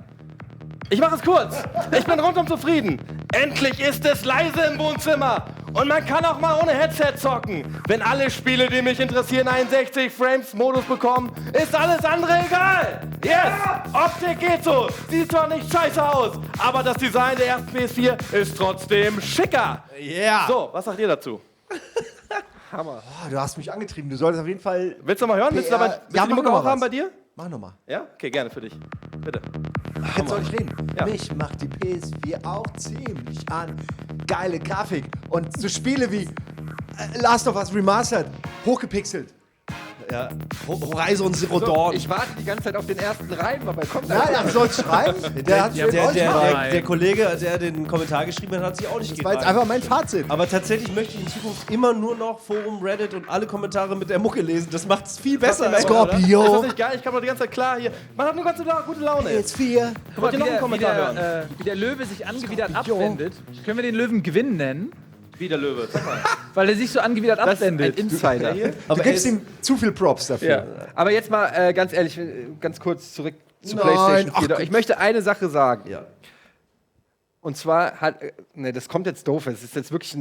Ich mache es kurz. Ich bin rundum zufrieden. Endlich ist es leise im Wohnzimmer. Und man kann auch mal ohne Headset zocken. Wenn alle Spiele, die mich interessieren, einen 60-Frames-Modus bekommen, ist alles andere egal. Yes! Optik geht so. Sieht zwar nicht scheiße aus, aber das Design der ersten PS4 ist trotzdem schicker. Yeah. So, was sagt ihr dazu? Hammer. Oh, du hast mich angetrieben. Du solltest auf jeden Fall... Willst du mal hören? Willst du die Mucke auch haben bei dir? Mach nochmal. Ja? Okay, gerne für dich. Bitte. Jetzt soll ich reden. Mich macht die PS4 auch ziemlich an. Geile Grafik und so Spiele wie Last of Us Remastered, hochgepixelt. Ja, Horizon Zero Dawn. Ich warte die ganze Zeit auf den ersten Reim, aber kommt Nein, er soll schreiben. Der Kollege, der den Kommentar geschrieben hat, hat sich auch nicht Das war jetzt einfach mein Fazit. Aber tatsächlich möchte ich in Zukunft immer nur noch Forum, Reddit und alle Kommentare mit der Mucke lesen. Das macht es viel besser. Scorpio. Ist das nicht geil? Ich kann doch die ganze Zeit klar hier. Man hat nur ganz gute Laune. PS4. Wollt ihr noch einen Kommentar hören? Wie der Löwe sich angewidert abwendet. Können wir den Löwen Gewinn nennen? Wie der Löwe. Sag mal. Weil er sich so angewidert abwendet. Ein Insider. Du gibst ihm zu viel Props dafür. Ja. Aber jetzt mal ganz ehrlich, ganz kurz zurück zu Nein, PlayStation 4. ach, Ich möchte eine Sache sagen. Ja. Und zwar das kommt jetzt doof, es ist jetzt wirklich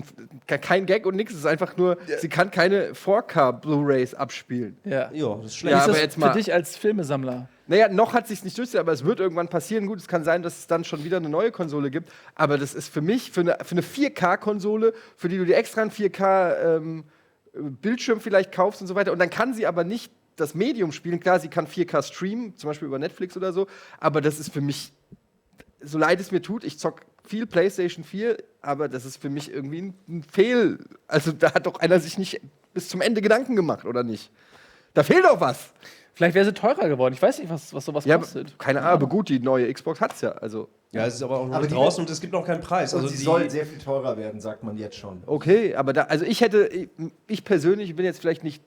kein Gag und nichts, es ist einfach nur, sie kann keine 4K Blu-Rays abspielen. Ja. Jo, das ist schlecht. Ja, Ist aber das jetzt für mal, dich als Filmesammler? naja, noch hat sich's nicht durchgesetzt, aber es wird irgendwann passieren. Gut, es kann sein, dass es dann schon wieder eine neue Konsole gibt, aber das ist für mich, für eine 4K-Konsole, für die du dir extra einen 4K Bildschirm vielleicht kaufst und so weiter, und dann kann sie aber nicht das Medium spielen. Klar, sie kann 4K streamen, zum Beispiel über Netflix oder so, aber das ist für mich, so leid es mir tut, ich zock viel PlayStation 4, aber das ist für mich irgendwie ein Fehl. Also da hat doch einer sich nicht bis zum Ende Gedanken gemacht, oder nicht? Da fehlt doch was. Vielleicht wäre sie teurer geworden. Ich weiß nicht, was sowas kostet. Keine Ahnung, aber gut, die neue Xbox hat's ja. Also. Ja, es ist aber auch noch Aber nicht die draußen und es gibt noch keinen Preis. Also Also sie soll sehr viel teurer werden, sagt man jetzt schon. Okay, aber also ich persönlich bin jetzt vielleicht nicht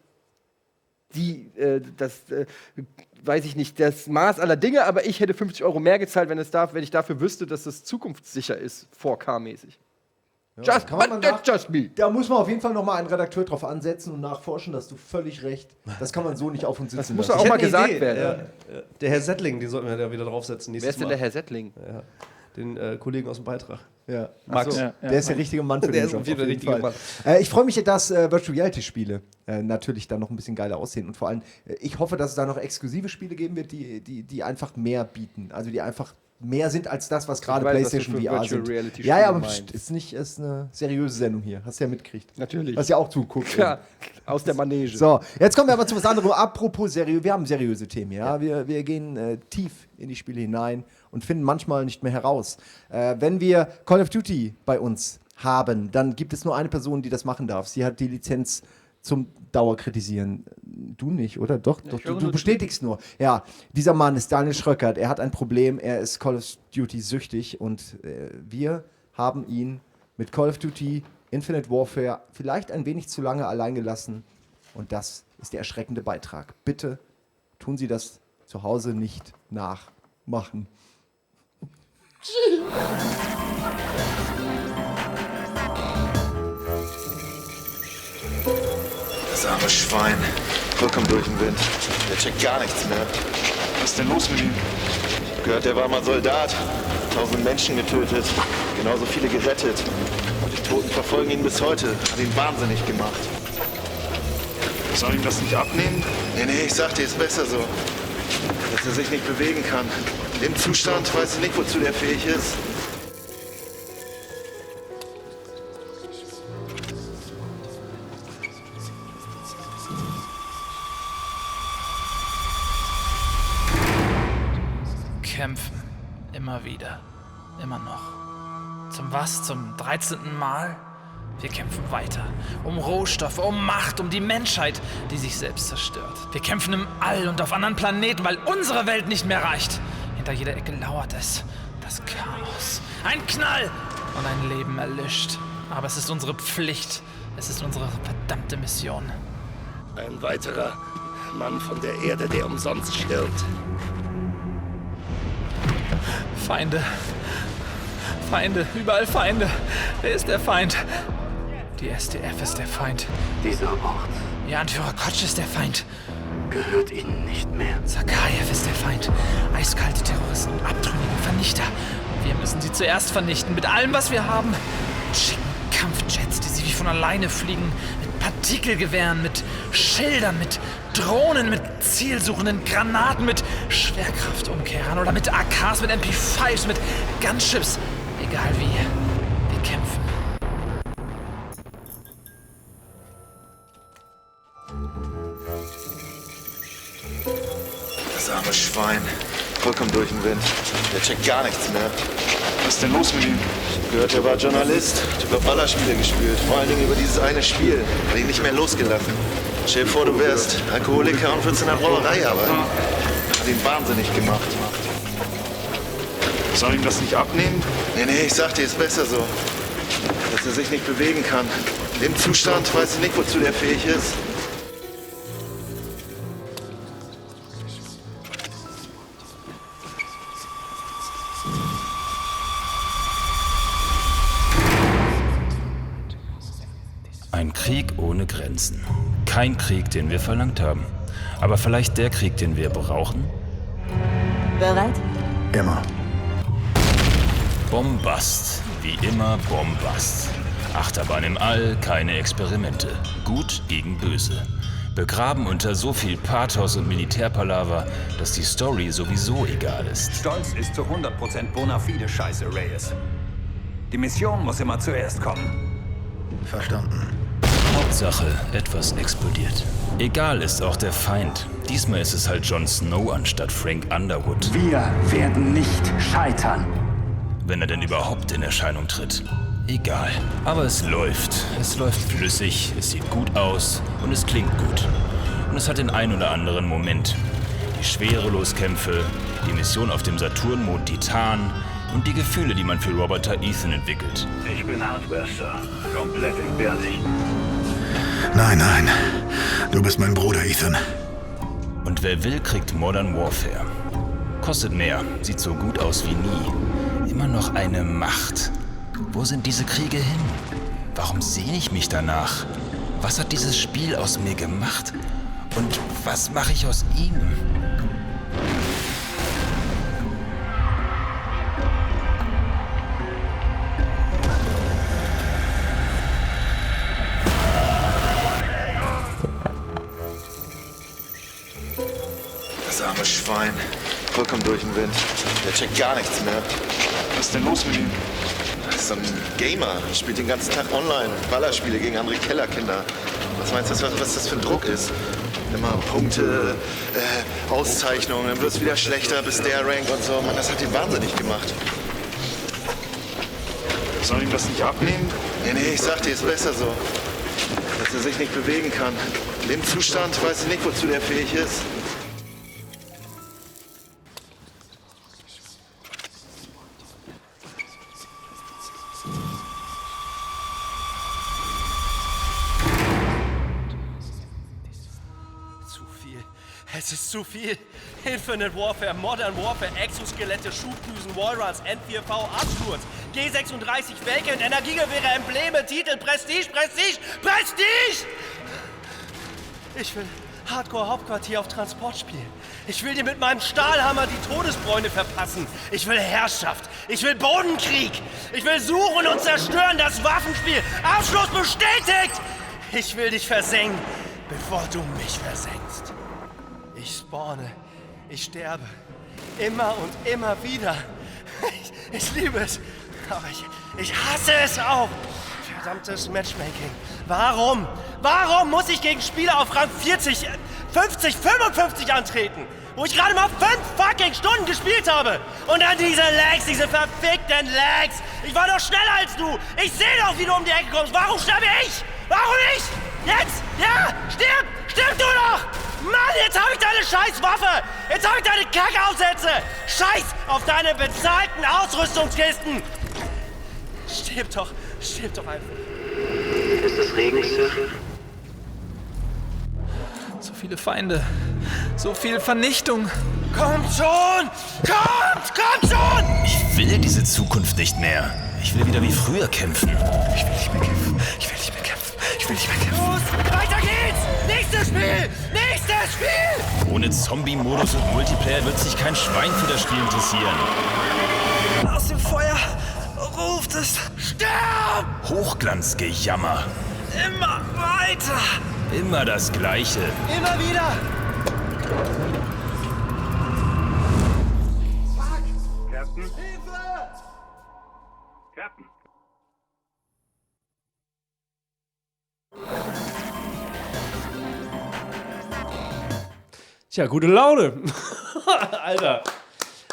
weiß ich nicht, das Maß aller Dinge, aber ich hätte 50 € mehr gezahlt, wenn ich dafür wüsste, dass das zukunftssicher ist, 4K-mäßig. Ja, Just me. Da muss man auf jeden Fall noch mal einen Redakteur drauf ansetzen und nachforschen, dass du völlig recht. Das kann man so nicht auf uns sitzen muss lassen. auch mal gesagt werden. Der Herr Settling, den sollten wir da wieder draufsetzen. Wer ist denn der Herr Settling? Ja, den Kollegen aus dem Beitrag. Ja. Max. So, der ist der richtige Mann für Der den ist Job. auf jeden Fall der richtige Mann. Ich freue mich, dass Virtual Reality-Spiele natürlich dann noch ein bisschen geiler aussehen. Und vor allem, ich hoffe, dass es da noch exklusive Spiele geben wird, die einfach mehr bieten. Also die einfach mehr sind als das, was gerade PlayStation VR sind. Ja, aber ist eine seriöse Sendung hier. Hast du ja mitgekriegt. Natürlich. Hast ja auch zuguckt. Ja, aus der Manege. So, jetzt kommen wir aber zu was anderem. Apropos seriös, wir haben seriöse Themen. Ja? Wir gehen tief in die Spiele hinein und finden manchmal nicht mehr heraus. Wenn wir Call of Duty bei uns haben, dann gibt es nur eine Person, die das machen darf. Sie hat die Lizenz zum Dauerkritisieren. Du nicht, oder? Doch, du bestätigst nur. Ja, dieser Mann ist Daniel Schröckert. Er hat ein Problem. Er ist Call of Duty süchtig und wir haben ihn mit Call of Duty Infinite Warfare vielleicht ein wenig zu lange allein gelassen. Und das ist der erschreckende Beitrag. Bitte tun Sie das zu Hause nicht nachmachen. Das arme Schwein. Vollkommen durch den Wind. Der checkt gar nichts mehr. Was ist denn los mit ihm? Ich hab gehört, der war mal Soldat. 1000 Menschen getötet. Genauso viele gerettet. Und die Toten verfolgen ihn bis heute. Hat ihn wahnsinnig gemacht. Soll ihm das nicht abnehmen? Nee, ich sag dir, ist besser so. Dass er sich nicht bewegen kann. In dem Zustand weiß ich nicht, wozu der fähig ist. Kämpfen. Immer wieder. Immer noch. Zum was? Zum 13. Mal? Wir kämpfen weiter. Um Rohstoffe, um Macht, um die Menschheit, die sich selbst zerstört. Wir kämpfen im All und auf anderen Planeten, weil unsere Welt nicht mehr reicht. Hinter jeder Ecke lauert es. Das Chaos. Ein Knall und ein Leben erlischt. Aber es ist unsere Pflicht. Es ist unsere verdammte Mission. Ein weiterer Mann von der Erde, der umsonst stirbt. Feinde. Feinde. Überall Feinde. Wer ist der Feind? Die SDF ist der Feind. Dieser Ort. Ihr Anführer Kotsch ist der Feind. Gehört ihnen nicht mehr. Zakajew ist der Feind. Eiskalte Terroristen, abtrünnige Vernichter. Wir müssen sie zuerst vernichten, mit allem, was wir haben. Mit schicken Kampfjets, die sie wie von alleine fliegen. Mit Partikelgewehren, mit Schildern, mit Drohnen, mit zielsuchenden Granaten, mit Schwerkraftumkehrern oder mit AKs, mit MP5s, mit Gunships. Egal wie. Wir kämpfen. Das arme Schwein. vollkommen durch den Wind. Der checkt gar nichts mehr. Was ist denn los mit ihm? Ich hab gehört, er war Journalist. Ich hab Ballerspiele gespielt. Vor allen Dingen über dieses eine Spiel. Hat ihn nicht mehr losgelassen. Stell dir vor, du wärst Alkoholiker und würdest in der Brauerei arbeiten. Hat ihn wahnsinnig gemacht. Soll ihm das nicht abnehmen? Nee, ich sag dir, ist besser so. Dass er sich nicht bewegen kann. In dem Zustand weiß ich nicht, wozu der fähig ist. Ein Krieg ohne Grenzen. Kein Krieg, den wir verlangt haben. Aber vielleicht der Krieg, den wir brauchen? Bereit? Immer. Bombast. Wie immer Bombast. Achterbahn im All, keine Experimente. Gut gegen böse. Begraben unter so viel Pathos und Militärpalaver, dass die Story sowieso egal ist. Stolz ist zu 100% bona fide Scheiße, Reyes. Die Mission muss immer zuerst kommen. Verstanden. Hauptsache, etwas explodiert. Egal ist auch der Feind. Diesmal ist es halt Jon Snow anstatt Frank Underwood. Wir werden nicht scheitern. Wenn er denn überhaupt in Erscheinung tritt. Egal. Aber es läuft. Es läuft flüssig, es sieht gut aus und es klingt gut. Und es hat den ein oder anderen Moment. Die Schwerelos-Kämpfe, die Mission auf dem Saturnmond Titan und die Gefühle, die man für Roboter Ethan entwickelt. Ich bin Hardware, Sir. Komplett entbehrlich. Nein. Du bist mein Bruder, Ethan. Und wer will, kriegt Modern Warfare. Kostet mehr, sieht so gut aus wie nie. Immer noch eine Macht. Wo sind diese Kriege hin? Warum sehne ich mich danach? Was hat dieses Spiel aus mir gemacht? Und was mache ich aus ihm? Das arme Schwein. Vollkommen durch den Wind. Der checkt gar nichts mehr. Was ist denn los mit ihm? Das ist so ein Gamer. Spielt den ganzen Tag online. Ballerspiele gegen andere Kellerkinder. Was meinst du, was das für ein Druck ist? Immer Punkte, Auszeichnungen, dann wird es wieder schlechter bis der Rank und so. Mann, das hat ihn wahnsinnig gemacht. Soll ihm das nicht abnehmen? Nee, ich sag dir, ist besser so. Dass er sich nicht bewegen kann. In dem Zustand weiß ich nicht, wozu der fähig ist. Es ist zu viel. Infinite Warfare, Modern Warfare, Exoskelette, Schubdüsen, Wallruns, N4V, Absturz, G36, Vacant, Energiegewehre, Embleme, Titel, Prestige! Ich will Hardcore-Hauptquartier auf Transport spielen. Ich will dir mit meinem Stahlhammer die Todesbräune verpassen. Ich will Herrschaft. Ich will Bodenkrieg. Ich will suchen und zerstören das Waffenspiel. Abschluss bestätigt! Ich will dich versenken, bevor du mich versenkst. Ich spawne, ich sterbe, immer und immer wieder. Ich liebe es, aber ich hasse es auch. Verdammtes Matchmaking. Warum? Warum muss ich gegen Spieler auf Rang 40, 50, 55 antreten? Wo ich gerade mal 5 fucking Stunden gespielt habe. Und dann diese Lags, diese verfickten Lags. Ich war doch schneller als du. Ich sehe doch, wie du um die Ecke kommst. Warum sterbe ich? Warum nicht? Jetzt? Ja? Stirb du doch! Mann, jetzt habe ich deine Scheißwaffe! Jetzt habe ich deine Kackaufsätze! Scheiß auf deine bezahlten Ausrüstungskisten! Stirb doch einfach. Ist es Regen, Sir? So viele Feinde. So viel Vernichtung. Kommt schon! Kommt schon! Ich will diese Zukunft nicht mehr. Ich will wieder wie früher kämpfen. Ich will nicht mehr kämpfen. Los, weiter geht's! Nächstes Spiel! Ohne Zombie-Modus und Multiplayer wird sich kein Schwein für das Spiel interessieren. Aus dem Feuer ruft es. Sterb! Hochglanzgejammer. Immer weiter. Immer das Gleiche. Immer wieder! Captain? Hilfe! Captain? Tja, gute Laune. Alter.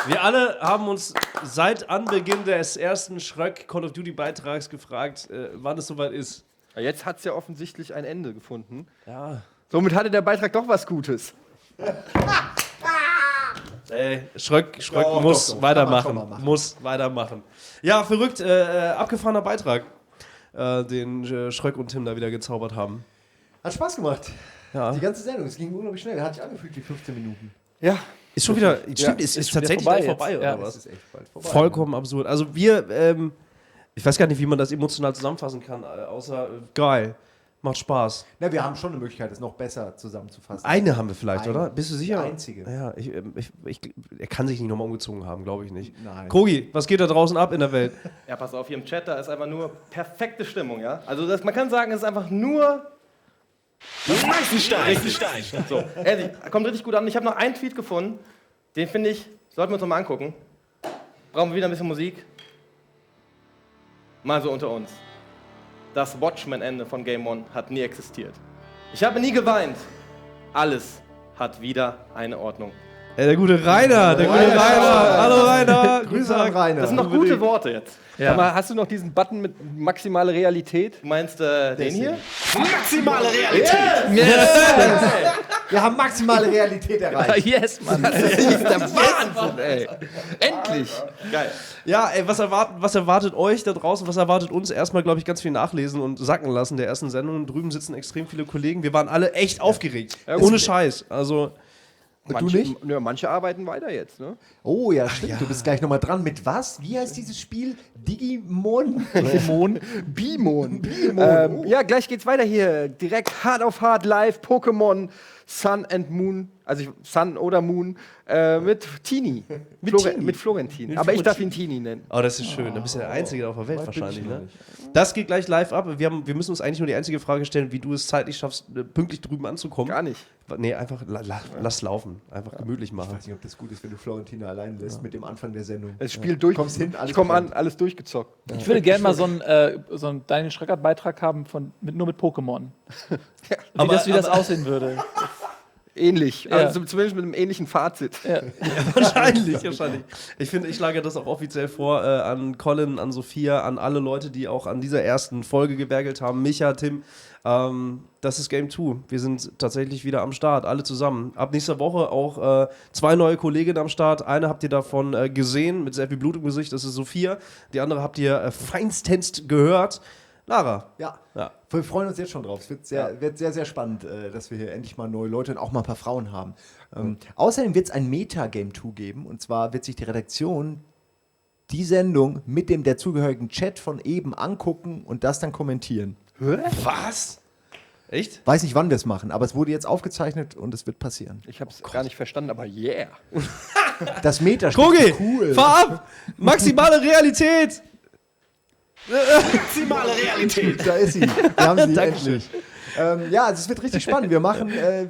Wir alle haben uns seit Anbeginn des ersten Schröck Call of Duty Beitrags gefragt, wann es soweit ist. Ja, jetzt hat es ja offensichtlich ein Ende gefunden. Ja. Somit hatte der Beitrag doch was Gutes. Ey, Schröck muss weitermachen. Muss weitermachen. Ja, verrückt. Abgefahrener Beitrag, den Schröck und Tim da wieder gezaubert haben. Hat Spaß gemacht. Ja. Die ganze Sendung, es ging unglaublich schnell. Hat sich angefühlt wie 15 Minuten. Ja. Ist schon wieder, stimmt, ist tatsächlich vorbei, oder ja, was? ist echt bald vorbei. Vollkommen absurd. Also wir, ich weiß gar nicht, wie man das emotional zusammenfassen kann, außer geil, macht Spaß. Na, wir haben schon eine Möglichkeit, es noch besser zusammenzufassen. Eine haben wir vielleicht, oder? Bist du sicher? Die einzige. Ja, er kann sich nicht nochmal umgezogen haben, glaube ich nicht. Nein. Kogi, was geht da draußen ab in der Welt? Ja, pass auf, hier im Chat, da ist einfach nur perfekte Stimmung, ja? Also man kann sagen, es ist einfach nur... Meilenstein. So, ehrlich, kommt richtig gut an. Ich habe noch einen Tweet gefunden, den finde ich, sollten wir uns noch mal angucken. Brauchen wir wieder ein bisschen Musik? Mal so unter uns. Das Watchmen-Ende von Game One hat nie existiert. Ich habe nie geweint. Alles hat wieder eine Ordnung. Der gute Rainer, Hallo Rainer. Grüße an Rainer. Das sind noch gute Worte jetzt. Ja. Aber hast du noch diesen Button mit maximale Realität? Du meinst den hier? Maximale Realität. Yes. Wir haben maximale Realität erreicht. Yes, Mann. Das ist der Wahnsinn, ey. Endlich. Geil. Ja, ey, was erwartet euch da draußen? Was erwartet uns? Erstmal, glaube ich, ganz viel nachlesen und sacken lassen der ersten Sendung. Drüben sitzen extrem viele Kollegen. Wir waren alle echt aufgeregt. Ja, ohne Scheiß. Also... Du nicht? Ja, manche arbeiten weiter jetzt, ne? Oh ja, stimmt. Ja. Du bist gleich nochmal dran. Mit was? Wie heißt dieses Spiel? Digimon? Bimon. Ja, gleich geht's weiter hier. Direkt Hard auf Hard live, Pokémon Sun and Moon. Also Sun oder Moon. Mit Tini. Mit Florentin. Aber ich darf ihn Tini nennen. Oh, das ist schön. Da bist du der Einzige auf der Welt wahrscheinlich, ne? Das geht gleich live ab. Wir müssen uns eigentlich nur die einzige Frage stellen, wie du es zeitlich schaffst, pünktlich drüben anzukommen. Gar nicht. Nee, einfach lass laufen. Einfach gemütlich machen. Ich weiß nicht, ob das gut ist, wenn du Florentina allein lässt mit dem Anfang der Sendung. Das Spiel durch. Kommst hin, alles ich komme an, alles durchgezockt. Ja. Ich würde gerne mal so einen Daniel Schröckert-Beitrag haben, nur mit Pokémon. Wie das aussehen würde. Ähnlich, Ja. also zumindest mit einem ähnlichen Fazit. Ja, wahrscheinlich. Ich finde, ich schlage das auch offiziell vor an Colin, an Sophia, an alle Leute, die auch an dieser ersten Folge gewerkelt haben. Micha, Tim, das ist Game 2. Wir sind tatsächlich wieder am Start, alle zusammen. Ab nächster Woche auch 2 neue Kolleginnen am Start. Eine habt ihr davon gesehen, mit sehr viel Blut im Gesicht, das ist Sophia. Die andere habt ihr feinstens gehört. Lara. Ja. Wir freuen uns jetzt schon drauf. Es wird sehr, sehr spannend, dass wir hier endlich mal neue Leute und auch mal ein paar Frauen haben. Außerdem wird es ein Meta-Game 2 geben. Und zwar wird sich die Redaktion die Sendung mit dem dazugehörigen Chat von eben angucken und das dann kommentieren. Was? Echt? Weiß nicht, wann wir es machen, aber es wurde jetzt aufgezeichnet und es wird passieren. Ich habe es gar nicht verstanden, aber yeah. Das Meta Kogi, cool. fahr ab! Maximale Realität! Maximale Realität. Da ist sie. Wir haben sie endlich. Ja, also es wird richtig spannend. Wir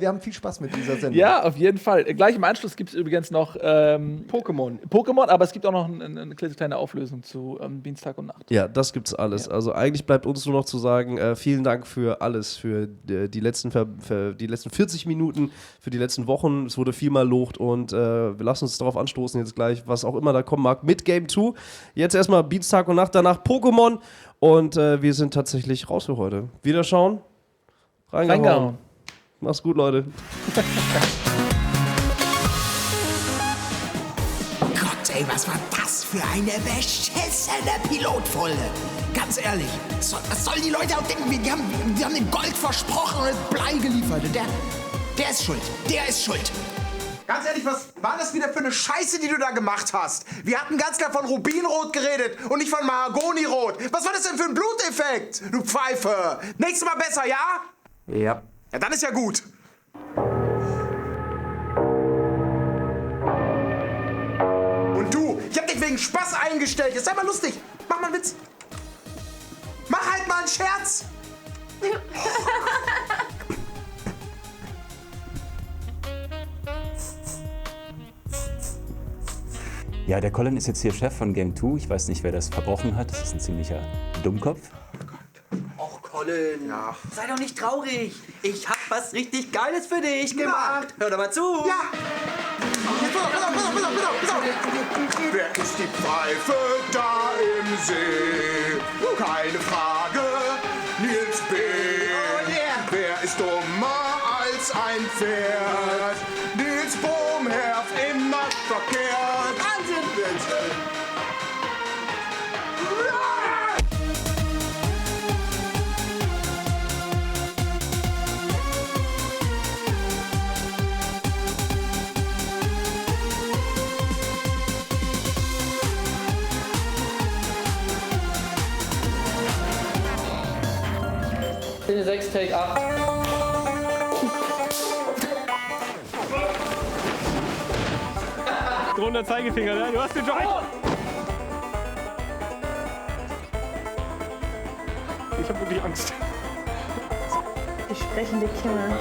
haben viel Spaß mit dieser Sendung. Ja, auf jeden Fall. Gleich im Anschluss gibt es übrigens noch Pokémon, aber es gibt auch noch eine kleine Auflösung zu Dienstag und Nacht. Ja, das gibt's alles. Ja. Also eigentlich bleibt uns nur noch zu sagen, vielen Dank für alles, für die letzten 40 Minuten, für die letzten Wochen. Es wurde viel mal lobt und wir lassen uns darauf anstoßen jetzt gleich, was auch immer da kommen mag, mit Game 2. Jetzt erstmal Dienstag und Nacht, danach Pokémon und wir sind tatsächlich raus für heute. Wiederschauen. Reingehauen. Mach's gut, Leute. Gott, ey, was war das für eine beschissene Pilotfolge? Ganz ehrlich, was sollen die Leute auch denken? Wir haben dem Gold versprochen und Blei geliefert. Der ist schuld. Der ist schuld. Ganz ehrlich, was war das wieder für eine Scheiße, die du da gemacht hast? Wir hatten ganz klar von Rubinrot geredet und nicht von Mahagonirot. Was war das denn für ein Bluteffekt? Du Pfeife. Nächstes Mal besser, ja? Ja. Ja, dann ist ja gut. Und du, ich hab dich wegen Spaß eingestellt. Jetzt sei mal lustig. Mach mal einen Witz. Mach halt mal einen Scherz. Ja, der Colin ist jetzt hier Chef von Game 2. Ich weiß nicht, wer das verbrochen hat. Das ist ein ziemlicher Dummkopf. Och, Colin, sei doch nicht traurig. Ich hab was richtig Geiles für dich gemacht. Hör doch mal zu. Ja. Wer ist die Pfeife da im See? Keine Frage, Nils B. Wer ist dummer als ein Pferd? Nils Bohmherr immer verkehrt. Wahnsinn, bitte! Szene 6, Take 8. Drohender Zeigefinger, ne? Du hast den Joint! Ich hab wirklich Angst. Die sprechende Kimme.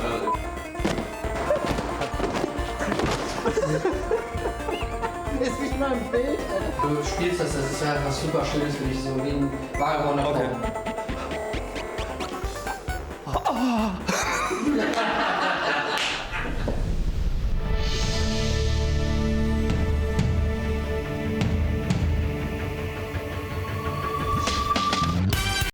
Ist nicht mal ein Bild, Alter. Du spielst das ist ja was super Schönes für dich, so wie ein vagabonder Frau.